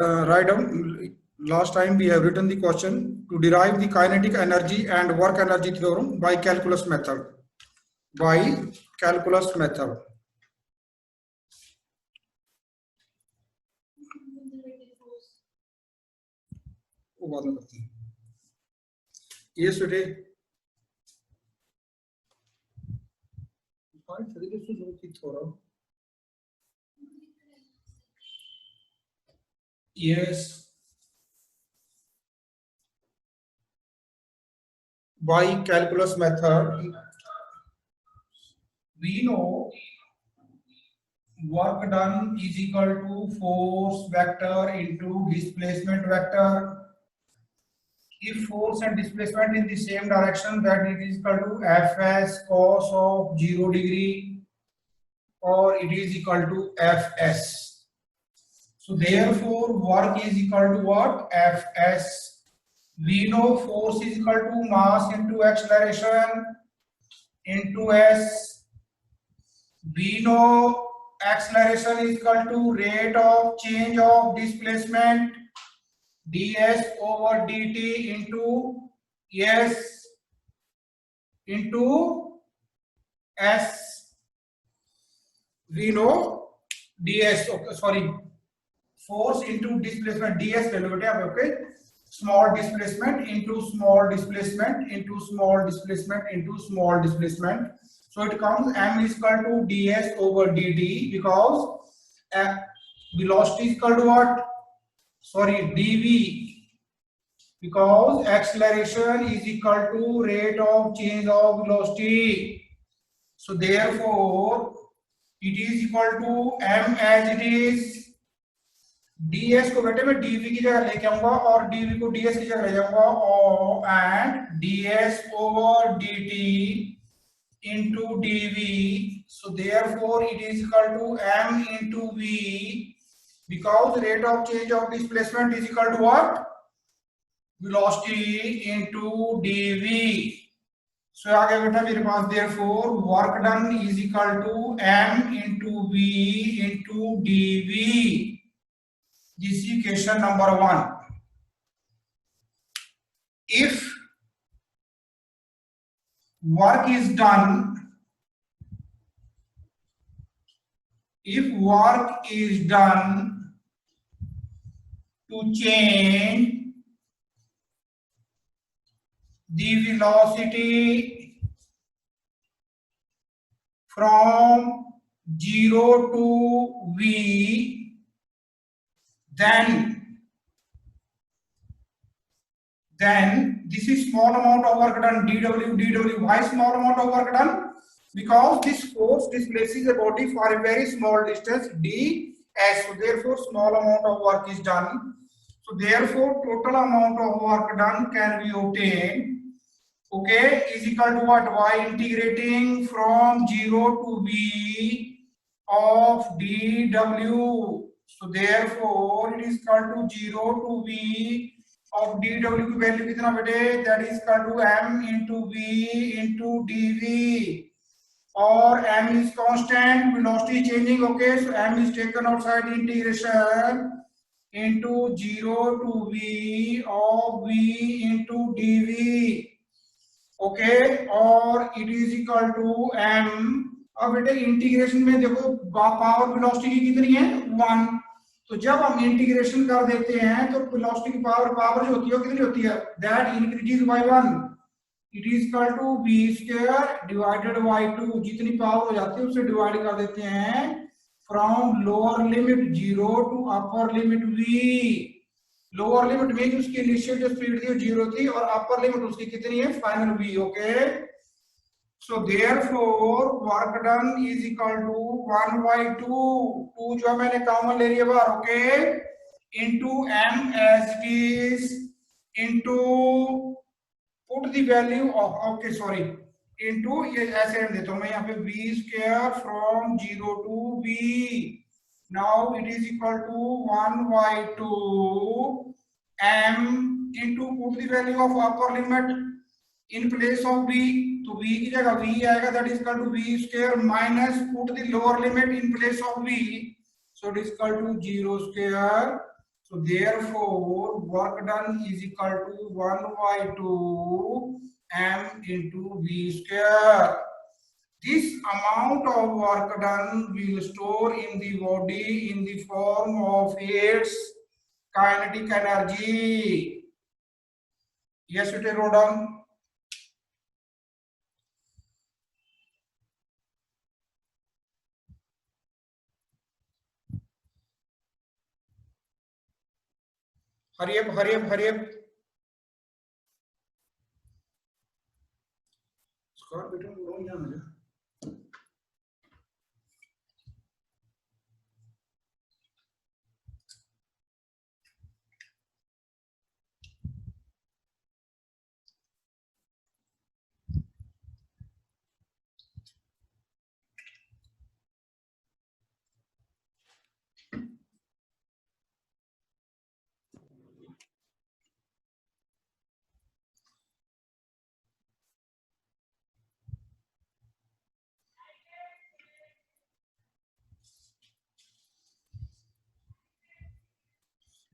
Write down. Last time we have written the question to derive the kinetic energy and work energy theorem by calculus method. By calculus method. Yesterday. Yes. By calculus method, we know work done is equal to force vector into displacement vector. If force and displacement in the same direction, that it is equal to Fs cos of 0 degree, or it is equal to Fs. So therefore work is equal to what? Fs. We know force is equal to mass into acceleration into s. We know acceleration is equal to rate of change of displacement ds over dt into s into s. We know ds, okay, sorry, force into displacement ds value बेटे आप okay, small displacement into small displacement into small displacement into small displacement. So it comes m is equal to ds over dt because velocity is equal to what? Sorry, dv, because acceleration is equal to rate of change of velocity. So therefore it is equal to m as it is. ds को बेटे मैं dv की जगह लेके आऊंगा और dv को ds की जगह ले जाऊंगा और and ds over dt into dv. So therefore it is equal to m into v, because rate of change of displacement is equal to what? Velocity into dv. So आगे बेटा मेरे पास therefore work done is equal to m into v into dv. This is question number 1. If work is done, to change the velocity from 0 to v, then this is small amount of work done, dw. Why small amount of work done? Because this force displaces a body for a very small distance ds. So therefore small amount of work is done. So therefore total amount of work done can be obtained, okay, is equal to what? By integrating from 0 to v of dw. So therefore it is equal to 0 to v of dw की value कितना बेटे? That is equal to m into v into dv, or m is constant, velocity changing, okay, so m is taken outside integration into 0 to v of v into dv, okay, or it is equal to m. अब बेटे integration में देखो power velocity की कितनी है? 1. तो जब हम इंटीग्रेशन कर देते हैं तो वेलोसिटी की पावर जो होती है कितनी होती है? That increases by 1. It is equal to v square divided by 2. जितनी पावर हो जाती है उससे डिवाइड कर देते हैं from lower limit 0 to upper limit v. Lower limit में उसकी इनिशियल जो स्पीड थी 0 थी और अपर लिमिट उसकी कितनी है? Final v, okay. So therefore work done is equal to 1 by 2. 2 जो मैंने कॉमन ले लिया बार, okay, into m as it is into put the value of, okay, sorry, into ये ऐसे देता हूँ मैं यहाँ पे v square from 0 to v. Now it is equal to 1 by 2 m into put the value of upper limit in place of v. तो v की जगह v आएगा, that is equal to v square minus put the lower limit in place of v, so it is equal to 0 square. So therefore, work done is equal to 1 by 2 m into v square. This amount of work done will store in the body in the form of its kinetic energy. Yes, it is wrote down. Hurry up, hurry up, hurry up. Scott, बेटा लोग यहाँ मुझे.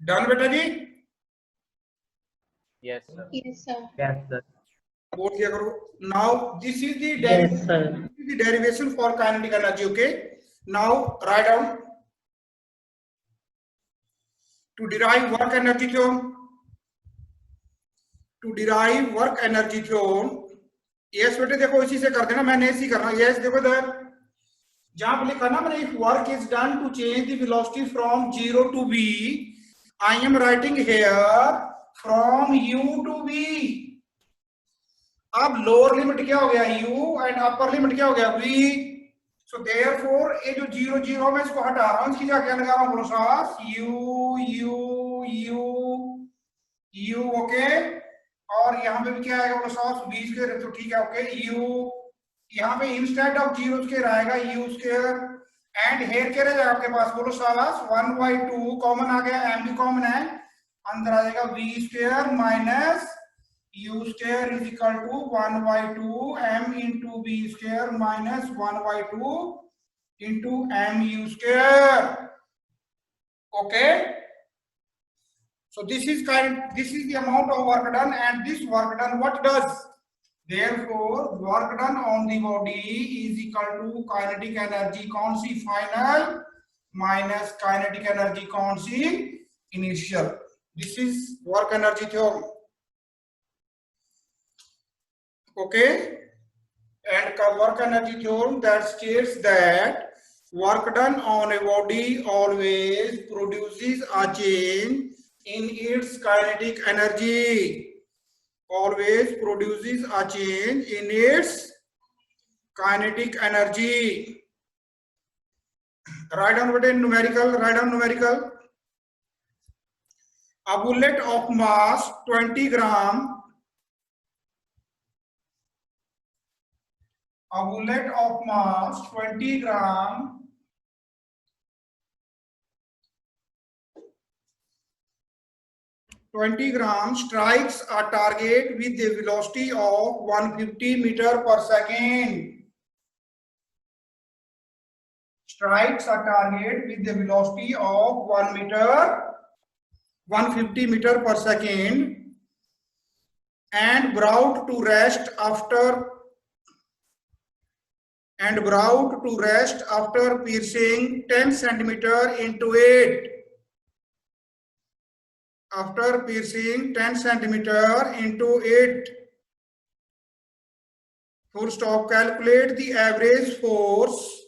Done, बेटा जी? Yes, sir. Yes, sir. Yes, sir. बोल दिया करो. Now this is the Yes, sir. derivation for kinetic energy. Okay. Now write down. To derive work energy theorem. To derive work energy theorem. Yes, बेटे देखो इसी से कर देना. मैंने इसी करना. Yes, देखो इधर. जहां पे लिखा ना मैंने, if work is done to change the velocity from 0 to v, I am writing here from u to v. अब लोअर लिमिट क्या हो गया u एंड अपर लिमिट क्या हो गया v. सो देयरफॉर ये जो 0 0 मैं इसको हटा रहा हूं, इसकी जगह क्या लगा रहा हूं बोलो सास, u u u u. Okay. और यहाँ पे भी क्या आएगा बोलो सास, v स्क्वायर. तो ठीक है. ओके. u यहाँ पे इंस्टेड ऑफ 0 स्क्वायर आएगा u स्क्वायर. एंड हेयर क्या रहेगा आपके पास बोलो सास, 1 by 2 कॉमन आ गया, m भी कॉमन है, अंदर आ जाएगा v square minus u square is equal to 1 by 2 m into v square minus 1 by 2 into mu square. Okay. So this is the amount of work done, and this work done what does? Therefore, work done on the body is equal to kinetic energy कौन सी final minus kinetic energy कौन सी initial. This is work energy theorem. Okay. And work energy theorem that states that work done on a body always produces a change in its kinetic energy. Always produces a change in its kinetic energy. Write down numerical. Write down numerical. A bullet of mass 20 gram. A bullet of mass 20 gram strikes a target with a velocity of 150 meter per second. Strikes a target with a velocity of 150 meter per second, and brought to rest after piercing 10 centimeter into it. After piercing 10 centimeter into it. Full stop. Calculate the average force.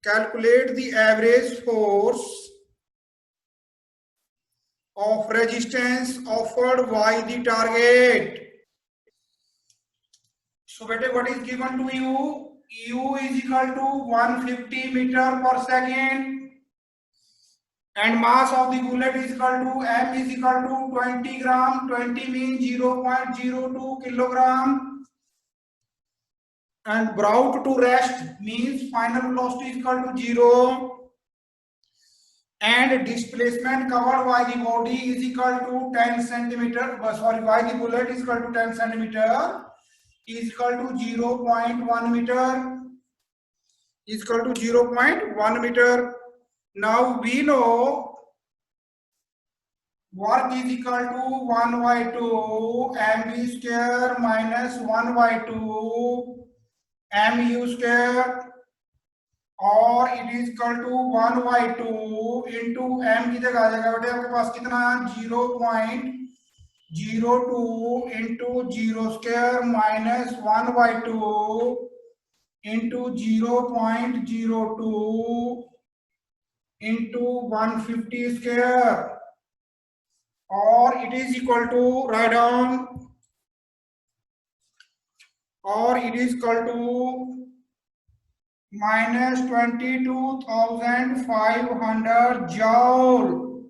Calculate the average force of resistance offered by the target. So, what is given to you? U is equal to 150 meter per second, and mass of the bullet is equal to m is equal to 20 gram. 20 means 0.02 kilogram, and brought to rest means final velocity is equal to 0, and displacement covered by the body is equal to 10 centimeter. Sorry, by the bullet is equal to 10 centimeter. Is equal to 0.1 meter. Is equal to 0.1 meter. Now we know work is equal to 1 by 2 mv square minus 1 by 2 mu square, और it is equal to 1 by 2 into m की जगह आ जाएगा बेटे आपके पास कितना 0.02 into 0 square minus 1 by 2 into 0.02 into 150 square, or it is equal to write down, or it is equal to minus 22,500 joule,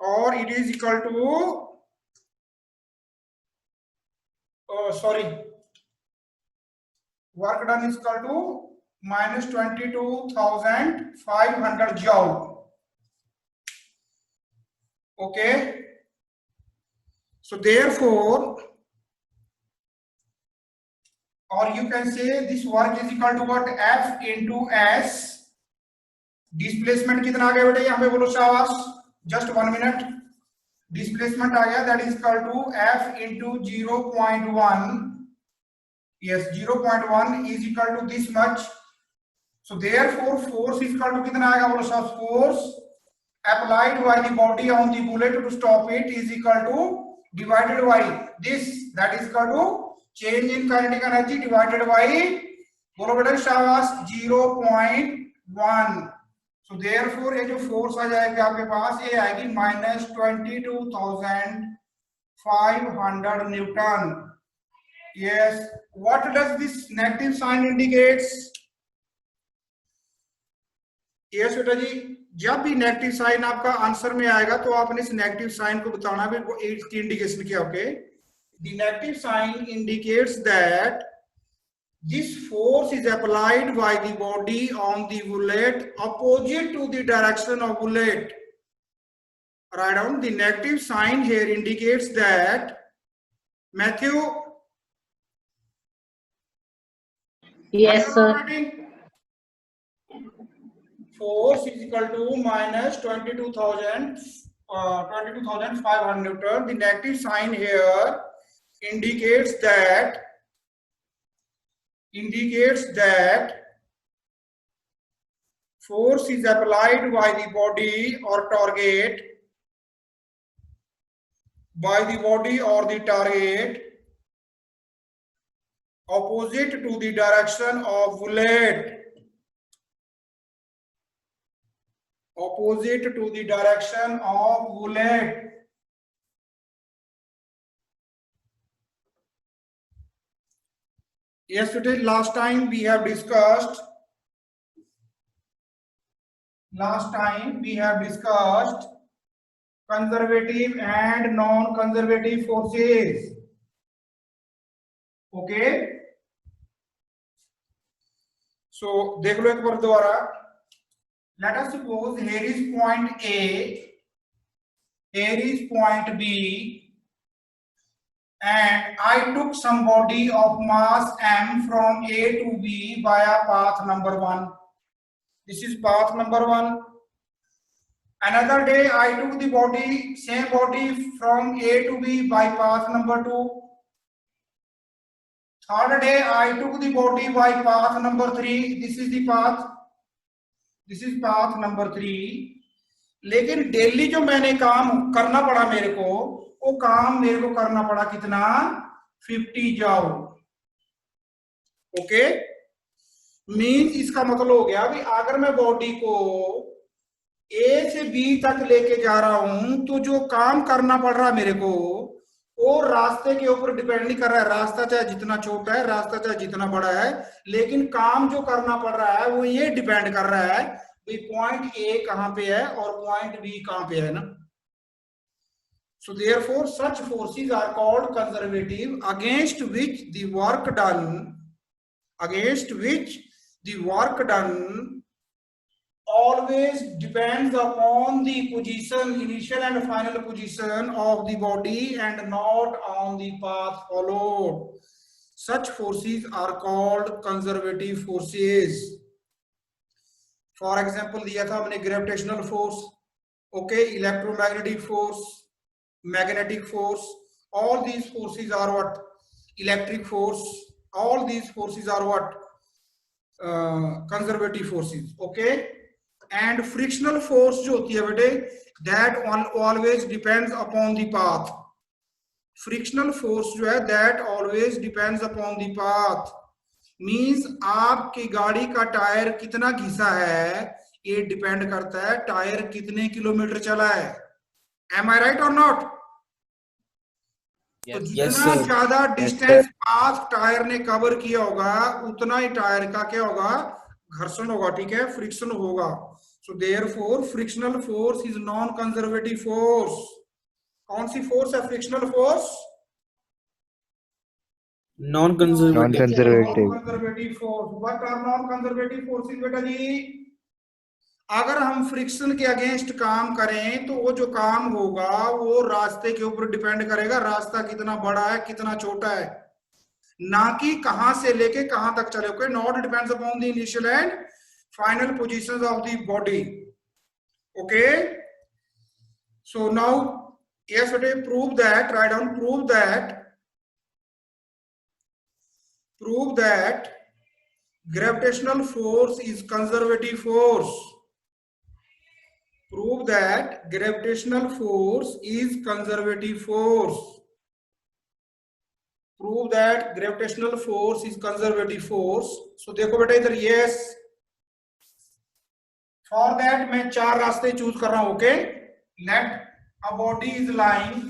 or it is equal to work done is equal to minus 22,500 joule. Okay, so therefore, or you can say this work is equal to what, F into S. Displacement कितना आ गया बेटा यहाँ पे बोलो शाबाश, just 1 minute. Displacement आ गया that is equal to F into 0.1. yes, 0.1 is equal to this much. So therefore force is equal to कितना आएगा बोलो शाबाश, force applied by the body on the bullet to stop it is equal to divided by this, that is equal to change in kinetic energy divided by बोलो बेटा शाबाश 0.1. so therefore ये जो force आ जाएगी आपके पास ये आएगी minus 22,500 Newton. yes, what does this negative sign indicates? yes बेटा जी, जब भी नेगेटिव साइन आपका आंसर में आएगा तो आपने इस नेगेटिव साइन को बताना भी इसकी इंडिकेशन क्या. Okay, the negative sign indicates that this force is applied by the body on the bullet opposite to the direction of bullet. Write down the negative sign here indicates that, Matthew. Yes sir. Force is equal to minus 22,500 Newton. The negative sign here indicates that force is applied by the body or target, opposite to the direction of bullet. Yesterday, last time we have discussed conservative and non-conservative forces. Okay, so देख लो एक बार दोबारा. Let us suppose here is point A, here is point B, and I took some body of mass m from A to B via path number 1. This is path number 1. Another day I took the same body from A to B by path number 2. Third day I took the body by path number 3. This is path number 3. लेकिन daily जो मैंने काम करना पड़ा मेरे को, वो काम मेरे को करना पड़ा कितना 50 जाओ. ओके, मीन्स इसका मतलब हो गया भी अगर मैं बॉडी को ए से बी तक लेके जा रहा हूं तो जो काम करना पड़ रहा है मेरे को वो रास्ते के ऊपर डिपेंड नहीं कर रहा है. रास्ता चाहे जितना छोटा है, रास्ता चाहे जितना बड़ा है, लेकिन काम जो करना पड़ रहा है वो ये डिपेंड कर रहा है कि पॉइंट ए कहां पे है और पॉइंट बी कहां पे है ना. So therefore such forces are called conservative, against which the work done always depends upon the initial and final position of the body and not on the path followed. Such forces are called conservative forces. For example दिया था हमने gravitational force, okay, electromagnetic force, magnetic force, all these forces are what? Electric force, all these forces are what? Conservative forces, okay. And frictional force जो होती है बेटे, that always depends upon the path. Frictional force जो है that always depends upon the path, means आपकी गाड़ी का tyre कितना घिसा है ये डिपेंड करता है टायर कितने किलोमीटर चला है। Am I right or not? तो जितना ज्यादा डिस्टेंस पाथ टायर ने कवर किया होगा उतना ही टायर का क्या होगा, घर्षण होगा, ठीक है, फ्रिक्शन होगा। So therefore frictional force is non conservative force. कौन सी फोर्स है frictional force? Non conservative force. What are non conservative forces बेटा जी? अगर हम फ्रिक्शन के अगेंस्ट काम करें तो वो जो काम होगा वो रास्ते के ऊपर डिपेंड करेगा, रास्ता कितना बड़ा है कितना छोटा है, ना कि कहां से लेके कहां तक चले। Okay, not depends upon the initial and final positions of the body. Okay, so now yes बेटे, prove that, write down, prove that gravitational force is conservative force. Prove that gravitational force is conservative force. Prove that gravitational force is conservative force. So देखो बेटा इधर yes. For that मैं 4 रास्ते choose कर रहा हूं। Okay, let a body is lying,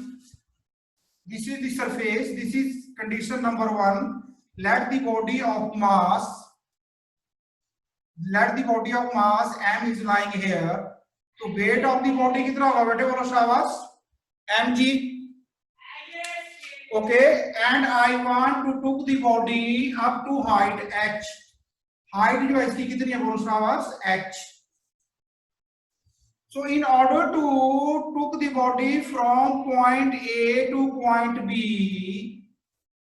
this is the surface, this is condition number 1. Let the body of mass m is lying here. तो weight of the body कितना होगा बेटे, बोलो शाबाश, mg। okay, and I want to took the body up to height h, height जो है इसकी कितनी है, बोलो शाबाश, h। So in order to took the body from point A to point B,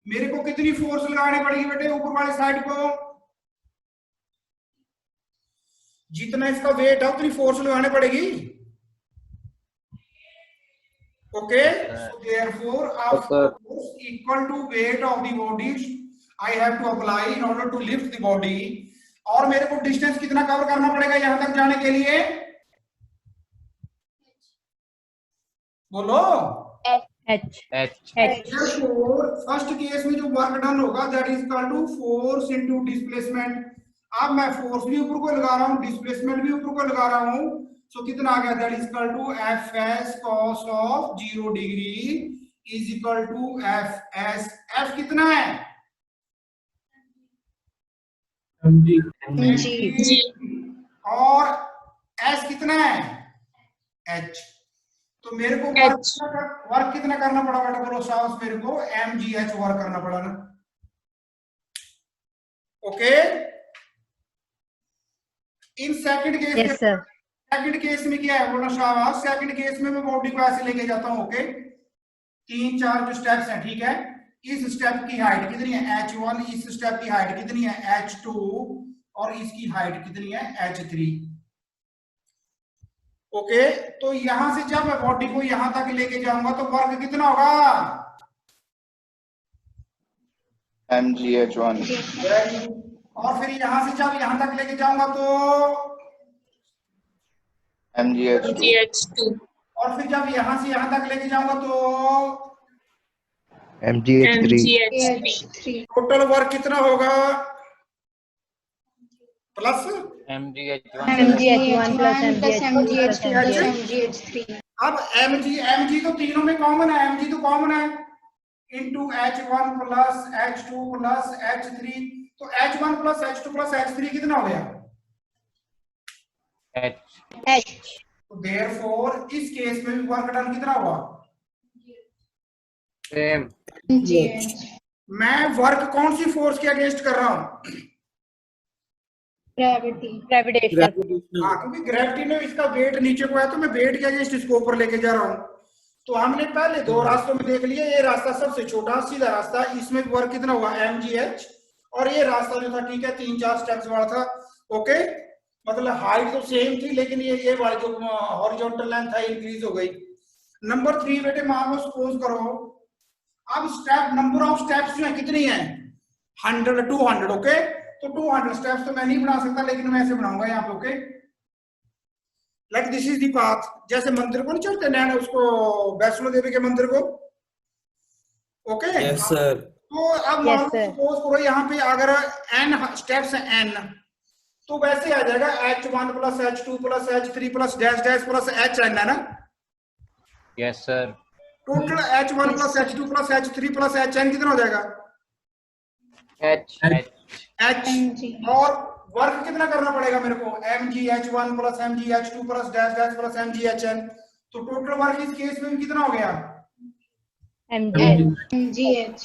मेरे को कितनी फोर्स लगानी पड़ेगी बेटे ऊपर वाले साइड को? जितना इसका वेट है उतनी फोर्स लगानी पड़ेगी। Okay, so therefore a force equal to weight of the body I have to apply in order to lift the body। और मेरे को डिस्टेंस कितना कवर करना पड़ेगा यहां तक जाने के लिए, बोलो? H। फर्स्ट केस में जो वर्क डन होगा that is equal to force into displacement. अब मैं फोर्स भी ऊपर को लगा रहा हूं, डिस्प्लेसमेंट भी ऊपर को लगा रहा हूं, सो कितना आ गया, that is equal to F S cos of 0 degree is equal to F S. F कितना है? जी। और एस कितना है? एच। तो मेरे को वर्क कितना करना पड़ा बेटा, बोलो साहब, मेरे को mgh वर्क करना पड़ा ना। Okay, in second case Yes sir। Second case में क्या है, बोलो साहब, सेकंड केस में मैं बॉडी को ऐसे लेके जाता हूं। ओके, 3-4 जो स्टेप्स हैं, ठीक है, इस स्टेप की हाइट कितनी है, h1, इस स्टेप की हाइट कितनी है, h2, और इसकी हाइट कितनी है, h3। ओके, तो यहां से जब मैं बॉडी को यहां तक लेके जाऊंगा तो वर्क कितना होगा, mgh1। और फिर यहां से जब यहां तक लेके जाऊंगा तो mgh2। और फिर जब यहां से यहां तक लेके जाऊंगा तो mgh3। टोटल वर्क कितना होगा, प्लस mgh1 plus mgh3। अब mg तो तीनों में कॉमन है, mg तो कॉमन है, into h1 plus h2 plus h3। तो h1 plus h2 plus h3 कितना हो गया, h। तो देयरफॉर इस केस में भी वर्क डन कितना हुआ, mgh। मैं वर्क कौन सी फोर्स के अगेंस्ट कर रहा हूं, Gravitation। हाँ, क्योंकि ग्रेविटी ने इसका वेट नीचे को है तो मैं वेट के अगेंस्ट इसको ऊपर लेके जा रहा हूं। तो हमने पहले 2 रास्तों में देख लिया, ये रास्ता सबसे छोटा सीधा रास्ता, इसमें वर्क कितना हुआ, mgh, और ये रास्ता जो था, ठीक है, 3-4 स्टेप्स वाला था। ओके, मतलब हाइट तो सेम थी, लेकिन ये वाली जो हॉरिजॉन्टल लेंथ है इंक्रीज हो गई। नंबर 3 बेटे मान लो सपोज करो, अब स्टेप नंबर ऑफ स्टेप्स जो है कितनी है 100 200। ओके, तो 200 स्टेप्स तो मैं नहीं बना सकता, लेकिन मैं ऐसे बनाऊंगा यहाँ पे। Okay, like this is the path. जैसे मंदिर को नहीं चढ़ते नैन उसको, वैष्णो देवी के मंदिर को। Okay, Yes, sir. तो अब मान लो सपोज करो यहाँ पे अगर n स्टेप्स है n, तो वैसे आ जाएगा h1 plus h2 plus h3 plus dash dash plus hn, है ना? Yes sir. Total h1 plus h2 plus h3 plus hn कितना हो जाएगा? H h। और वर्क कितना करना पड़ेगा मेरे को? mgh1 plus mgh2 plus dash dash plus mghn। तो टोटल वर्क इस केस में कितना हो गया? MGH।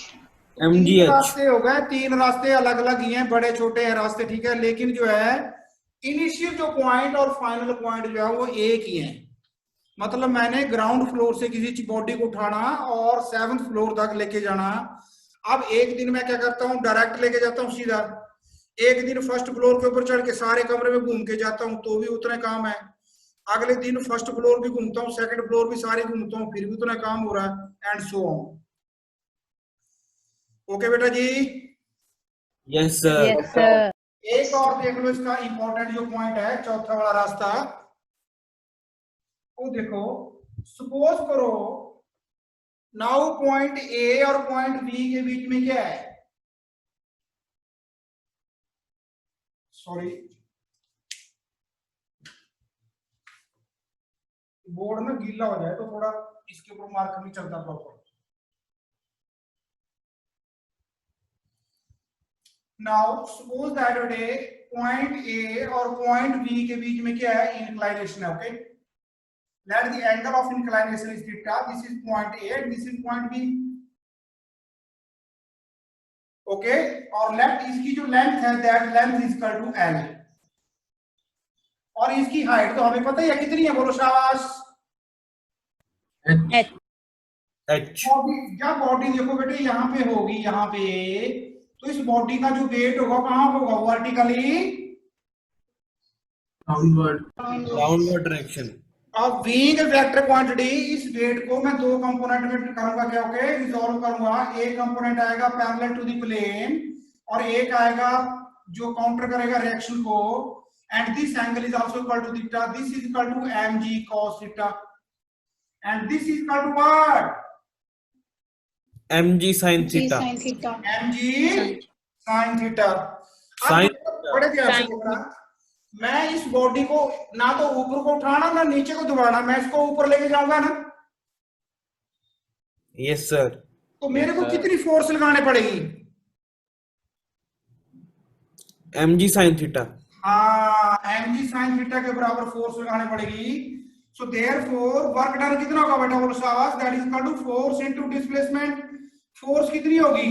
तीन रास्ते हो गए, तीन रास्ते अलग अलग ही हैं, बड़े छोटे हैं रास्ते, ठीक है, लेकिन जो है इनिशियल जो पॉइंट और फाइनल पॉइंट जो है वो एक ही है। मतलब मैंने ग्राउंड फ्लोर से किसी बॉडी को उठाना और 7th फ्लोर तक लेके जाना। अब एक दिन मैं क्या करता हूँ, डायरेक्ट लेके जाता हूँ सीधा। एक दिन फर्स्ट फ्लोर के ऊपर चढ़ के सारे कमरे में घूम के जाता हूँ, तो भी उतना काम है। अगले दिन फर्स्ट फ्लोर भी घूमता हूँ, सेकंड फ्लोर भी सारे घूमता हूँ, फिर भी उतना काम हो रहा है, एंड सो ऑन। ओके बेटा जी? Yes, sir. Yes, sir. एक और देख लो इसका इंपॉर्टेंट जो पॉइंट है, चौथा वाला रास्ता। वो देखो, सपोज करो नाउ पॉइंट ए और पॉइंट बी के बीच में क्या है? सॉरी, बोर्ड में गीला हो जाए तो थोड़ा इसके ऊपर मार्क नहीं चलता प्रॉपर। नाउ सपोज दैट बेटे पॉइंट ए और पॉइंट बी के बीच में क्या है? इंक्लाइनेशन है। Okay, let the angle of inclination is theta. This is point A and this is point B. Okay, और लेट इसकी जो लेंथ है that length is equal to L, और इसकी हाइट तो हमें पता ही है कितनी है, बोलो शाबाश। H. बॉडी, जब बॉडी देखो बेटे यहाँ पे होगी, यहाँ पे, तो इस बॉडी का जो वेट होगा कहाँ होगा? Vertically Downward direction. अब बीइंग वेक्टर क्वांटिटी, इस वेट को मैं दो कंपोनेंट में करूंगा क्या? ओके, रिजॉल्व करूंगा। एक कंपोनेंट आएगा पैरेलल टू द प्लेन, और एक आएगा जो काउंटर करेगा रिएक्शन को, and this angle is also equal to theta. This is equal to mg cos theta, and this is equal to what? mg sin theta. mg sin theta. Sin बड़े ध्यान से देखना, मैं इस बॉडी को ना तो ऊपर को उठाना ना नीचे को दबाना, मैं इसको ऊपर लेके जाऊंगा ना। Yes, sir. तो मेरे को कितनी फोर्स लगाने पड़ेगी? mg sin theta. हाँ, mg sin थीटा के बराबर फोर्स लगाने पड़ेगी। सो देयरफॉर वर्क डन कितना होगा बेटा? बोलो शाबाश। That is equal to force into displacement. Force कितनी होगी?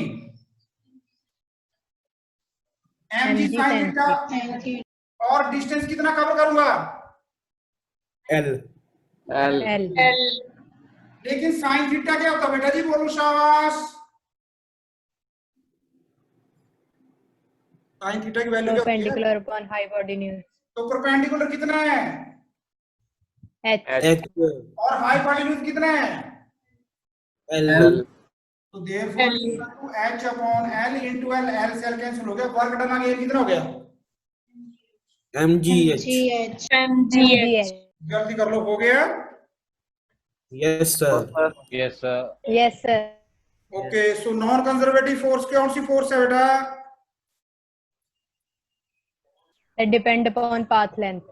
mg sin थीटा, और डिस्टेंस कितना कवर करूंगा? L. एल लेकिन साइन थीटा क्या होता है बेटा जी? बोलो शाबाश। साइन थीटा की वैल्यू क्या होती है? Perpendicular upon hypotenuse. तो परपेंडिकुलर कितना है? H. H. और हाइपोटेन्यूज कितना है? L. तो therefore equal to h upon l into l, l से l कैंसिल हो गया, वर्क डन अगेन कितना हो गया? mgh. MGH. जल्दी कर लो, हो गया? Yes, sir. Yes sir. Yes, sir. Okay, so non conservative force कौन सी फोर्स है बेटा? That depend upon path length.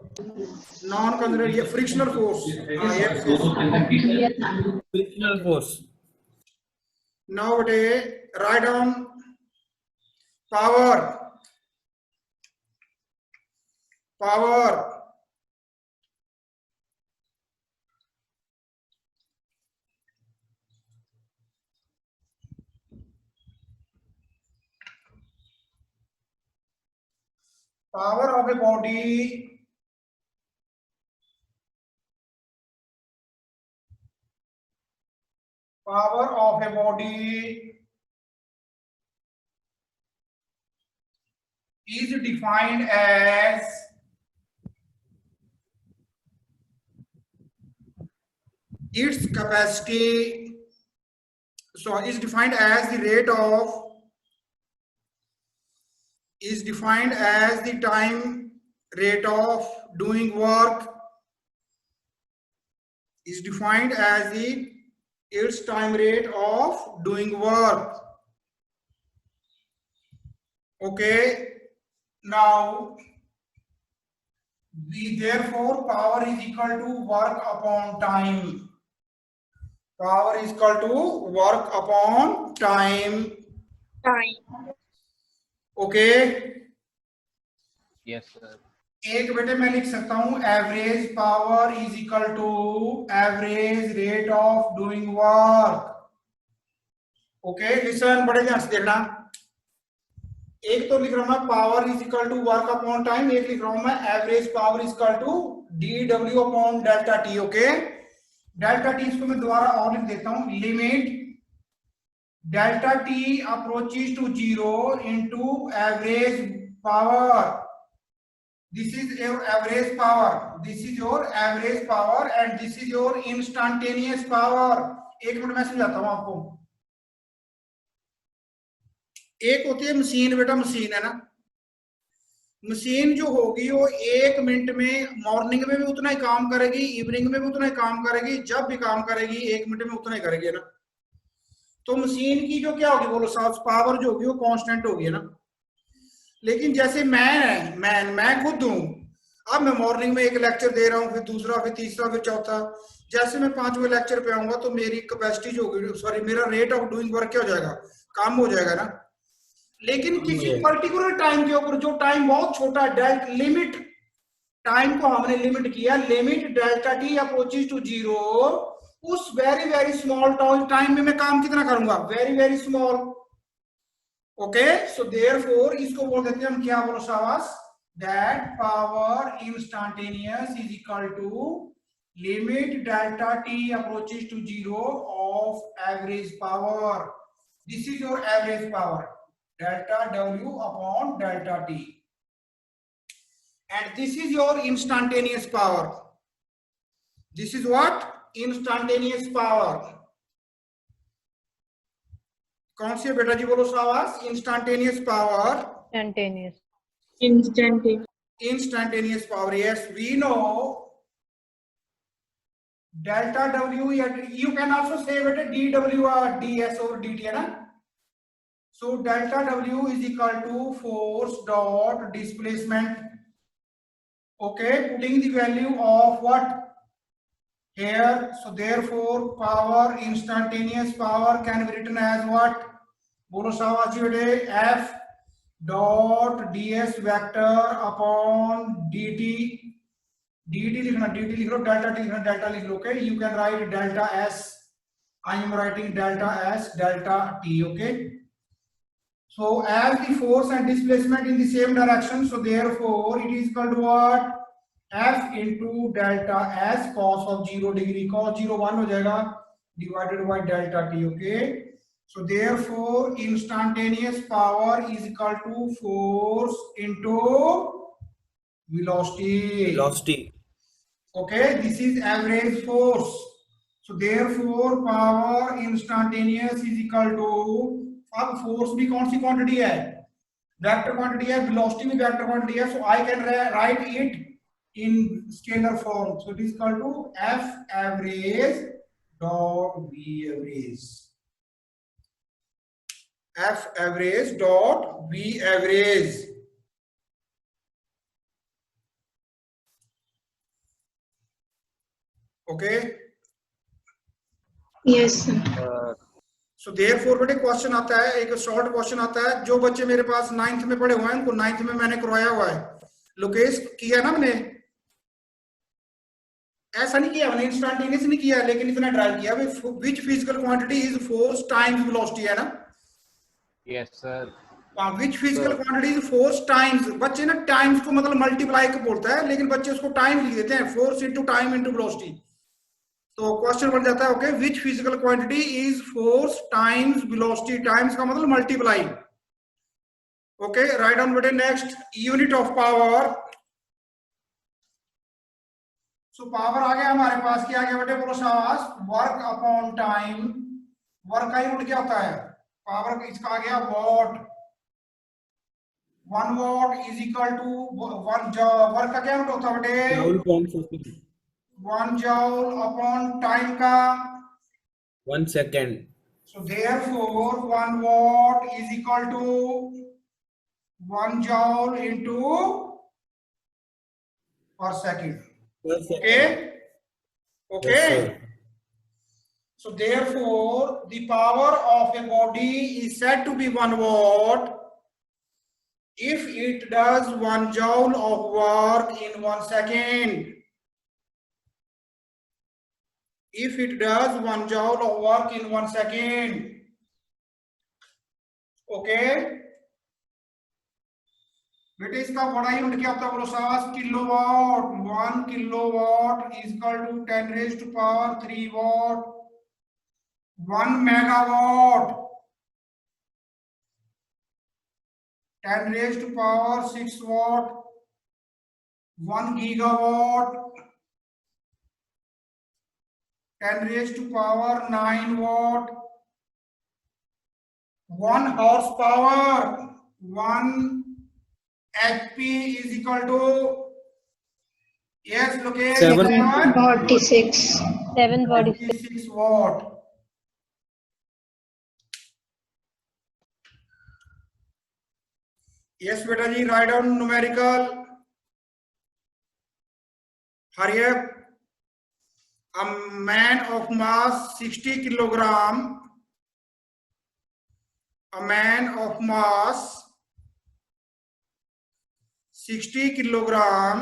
Non conservative, ये फ्रिक्शनल फोर्स। हाँ, ये Frictional force. नाउ बेटे write down power. Power power of a body is defined as its capacity, so is defined as the rate of, is defined as the time rate of doing work, is defined as the its time rate of doing work. Okay, now we therefore power is equal to work upon time. Power is equal to work upon time. Okay, Yes, sir. एक बेटे मैं लिख सकता हूं average power is equal to average rate of doing work. Okay listen, बड़े ध्यान से देखना. एक तो लिख रहा हूं मैं power is equal to work upon time, एक लिख रहा हूं मैं average power is equal to dw upon delta T. Okay, delta T इसको मैं दोबारा और लिख देता हूं. Limit delta T approaches to zero into average power. This is your average power. This is your average power and this is your instantaneous power. एक minute में समझाता हूं आपको. एक होती है मशीन बेटा, मशीन है ना. मशीन जो होगी वो 1 मिनट में मॉर्निंग में भी उतना ही काम करेगी, इवनिंग में भी उतना ही काम करेगी, जब भी काम करेगी 1 मिनट में उतना ही करेगी, है ना. तो मशीन की जो क्या होगी बोलो साहब, पावर जो होगी वो कांस्टेंट होगी, है ना. लेकिन जैसे मैं खुद हूं, अब मैं मॉर्निंग में एक लेक्चर दे रहा हूं, फिर दूसरा, फिर तीसरा, फिर चौथा. जैसे मैं 5वें लेक्चर पे आऊंगा तो मेरी कैपेसिटी जो होगी, सॉरी मेरा रेट ऑफ डूइंग वर्क क्या हो जाएगा, कम हो जाएगा ना. लेकिन किसी पर्टिकुलर टाइम के ऊपर जो टाइम बहुत छोटा है, लिमिट टाइम को हमने लिमिट किया, limit delta T approaches to zero, उस वेरी वेरी स्मॉल टाइम में मैं काम कितना करूंगा, very very small. Okay, so therefore इसको बोल देते हैं हम क्या बोलो शाबाश, that power instantaneous is equal to limit delta T approaches to zero of average power. This is your average power, delta W upon delta T, and this is your instantaneous power. This is what? Instantaneous power. कौन सी है बेटा जी बोलो शाबाश, instantaneous power. Instantaneous power. Yes, we know delta W. You can also say beta dW or ds over dt है ना. So delta W is equal to force dot displacement. Okay, putting the value of what here. So therefore power, instantaneous power can be written as what? बोलो शाबाश जी बेटे, F dot ds vector upon dt. dt लिखना, dt लिख लो, delta t लिखना, delta लिख लो. Okay, you can write delta S. I am writing delta S, delta t. Okay. So as the force and displacement in the same direction, so therefore it is equal to what? F into delta S cos of 0 degree. Cos 0 1 हो जाएगा divided by delta t. Okay. So therefore instantaneous power is equal to force into velocity. Okay. This is average force. So therefore power instantaneous is equal to, अब force भी कौन सी quantity है, vector quantity है, velocity भी vector quantity है. So I can write it in scalar form. So it is equal to F average dot V average. F average dot V average. Okay, Yes, sir. So therefore बेटे question आता है, एक short question आता है. जो बच्चे मेरे पास 9th में पढ़े हुए हैं उनको 9th में मैंने करवाया हुआ है, लोकेश किया ना मैंने. ऐसा नहीं किया मैंने, इंस्टेंटेनियस नहीं किया, लेकिन इतना ड्राइव किया. विच physical quantity is force times velocity, है ना. Yes, sir. Which physical quantity is force times. बच्चे ना टाइम्स को मतलब मल्टीप्लाई को बोलता है, लेकिन बच्चे उसको टाइम लिख देते हैं, force into time into velocity. तो क्वेश्चन बन जाता है, okay, which physical quantity is force times velocity. Times का मतलब मल्टीप्लाई. ओके, राइट डाउन बेटे. Next unit of power. So power आ गया हमारे पास, क्या आ गया बेटे बोलो शाबाश, वर्क अपॉन टाइम। वर्क का यूनिट क्या होता है, पावर इसका आ गया watt. 1 watt is equal to 1 joule. Work का क्या यूनिट होता है बेटे, Joule point 50. 1 जॉल अपॉन टाइम का। 1 second. So therefore 1 watt is equal to 1 joule into per second. Per second. Okay? Okay? Yes, sir. So therefore the power of a body is said to be 1 watt if it does 1 joule of work in 1 second. If it does 1 joule of work in 1 second. Okay? बेटे इसका बड़ा unit क्या होता है बोलो शाबाश, kilowatt. 1 kilowatt is equal to 10 raise to power 3 watt. 1 megawatt 10 raise to power 6 watt. 1 gigawatt 10 raise to power 9 watt. 1 horse power 1 HP is equal to, yes, Lokesh, 46. 746. 76 watt. Yes, beta ji, write down numerical. Hurry up. A man of mass 60 kilogram. A man of mass 60 kilogram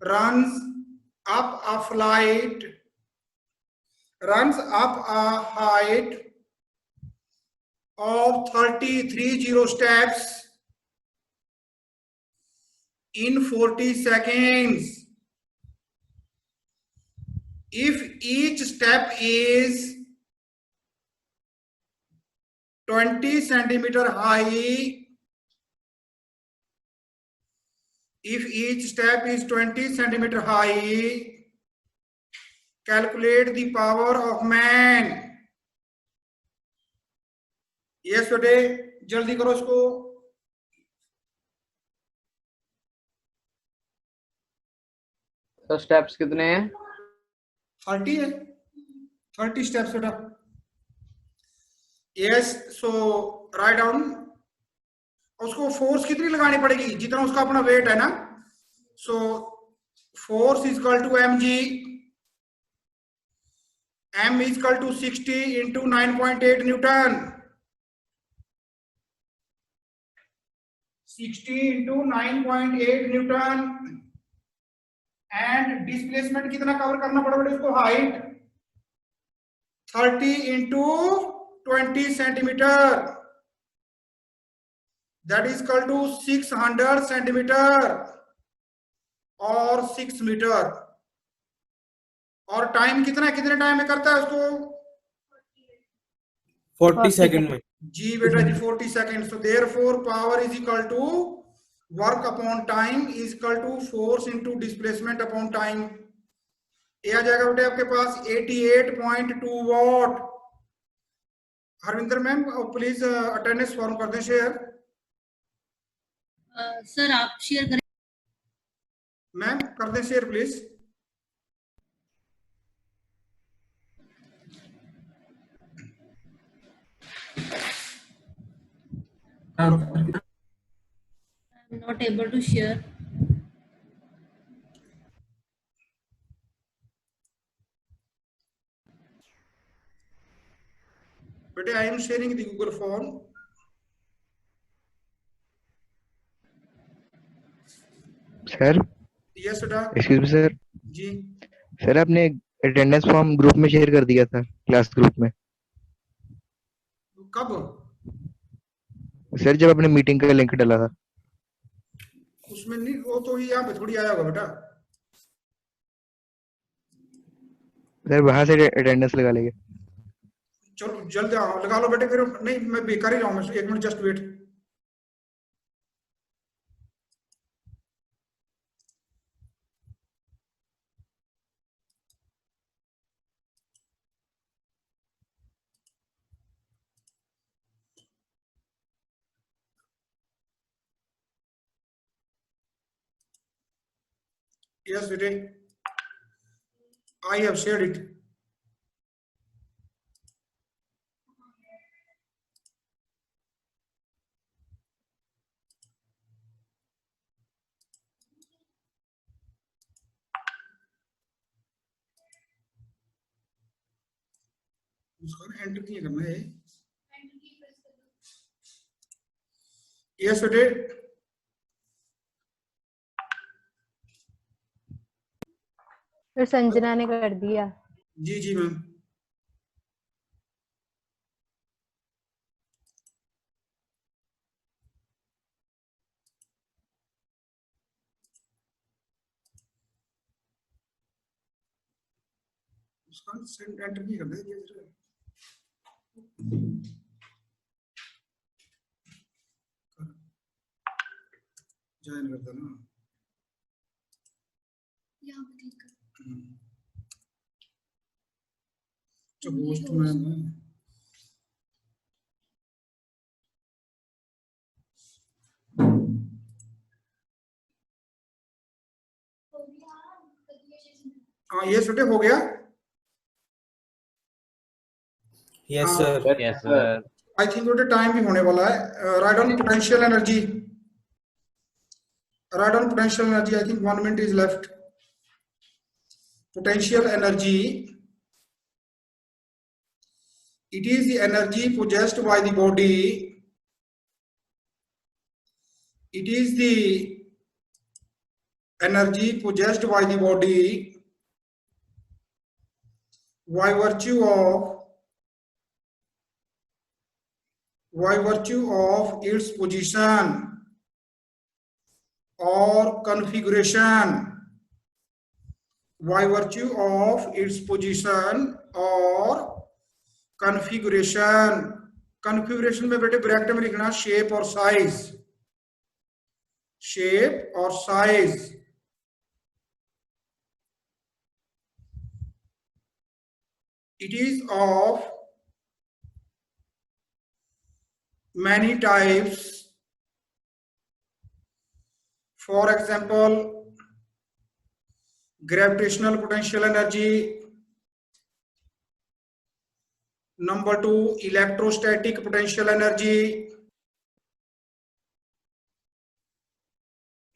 runs up a height of 30 steps in 40 seconds. If each step is 20 centimeter high, if each step is 20 centimeter high, calculate the power of man. Yes बेटे, जल्दी करो इसको। तो steps कितने हैं? 30 है, 30 steps बेटा। Yes, so write down. उसको फोर्स कितनी लगानी पड़ेगी, जितना उसका अपना वेट है ना। So force is equal to mg। m is equal to 60 into 9.8 newton. 60 into 9.8 newton. And displacement कितना कवर करना पड़ेगा इसको, height 30 into 20 centimetre, that is equal to 600 centimeter और 6 मीटर। और टाइम कितना है, कितने टाइम में करता है उसको, 40 second में। जी बेटा जी 40 second. So therefore power is equal to work upon time is equal to force into displacement upon time. ये आ जाएगा बेटे आपके पास 88.2 watt. Harvinder ma'am please attendance form कर दें शेयर। सर आप शेयर करें। मैम कर दें share please. I'm not able to share. बेटे I am sharing the Google form. Sir yes बेटा एक्सक्यूज मी सर। जी। सर आपने अटेंडेंस फॉर्म ग्रुप में शेयर कर दिया था, क्लास ग्रुप में। कब? सर जब आपने मीटिंग का लिंक डाला था। उसमें नहीं, वो तो यहाँ पे थोड़ी आया होगा बेटा। सर वहां से अटेंडेंस लगा लेंगे। चलो जल्दी आओ, लगा लो बेटे। फिर नहीं मैं बेकार ही रहूंगा, 1 minute just wait. Yes, Vijay. I have shared it. उसका एंटर नहीं करना है. Yes, Vijay. फिर संजना ने कर दिया. जी जी मैम. उसका सेंड एंटर नहीं करना है. ज्वाइन करता ना. यहाँ पे क्लिक कर. जो होस्ट में है. हाँ ये सुटे हो गया. Yes, sir. Yes, sir. I think उटे टाइम भी होने वाला है. Right on potential energy. Right on potential energy, I think 1 minute is left. Potential energy, it is the energy possessed by the body. It is the energy possessed by the body by virtue of its position or configuration. By virtue of its position or configuration. Configuration में बेटे bracket में लिखना shape और size. Shape और size. It is of many types. For example, gravitational potential energy. Number 2, electrostatic potential energy.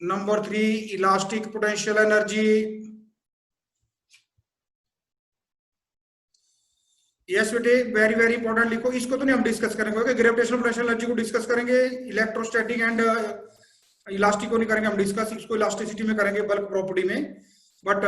Number 3, elastic potential energy. Yes बेटे, very very important लिखो. इसको तो नहीं हम डिस्कस करेंगे. ग्रेविटेशनल पोटेंशियल एनर्जी को डिस्कस करेंगे. इलेक्ट्रोस्टैटिक एंड इलास्टिक को नहीं करेंगे हम डिस्कस. इसको इलास्टिसिटी में करेंगे, बल्क प्रॉपर्टी में. बट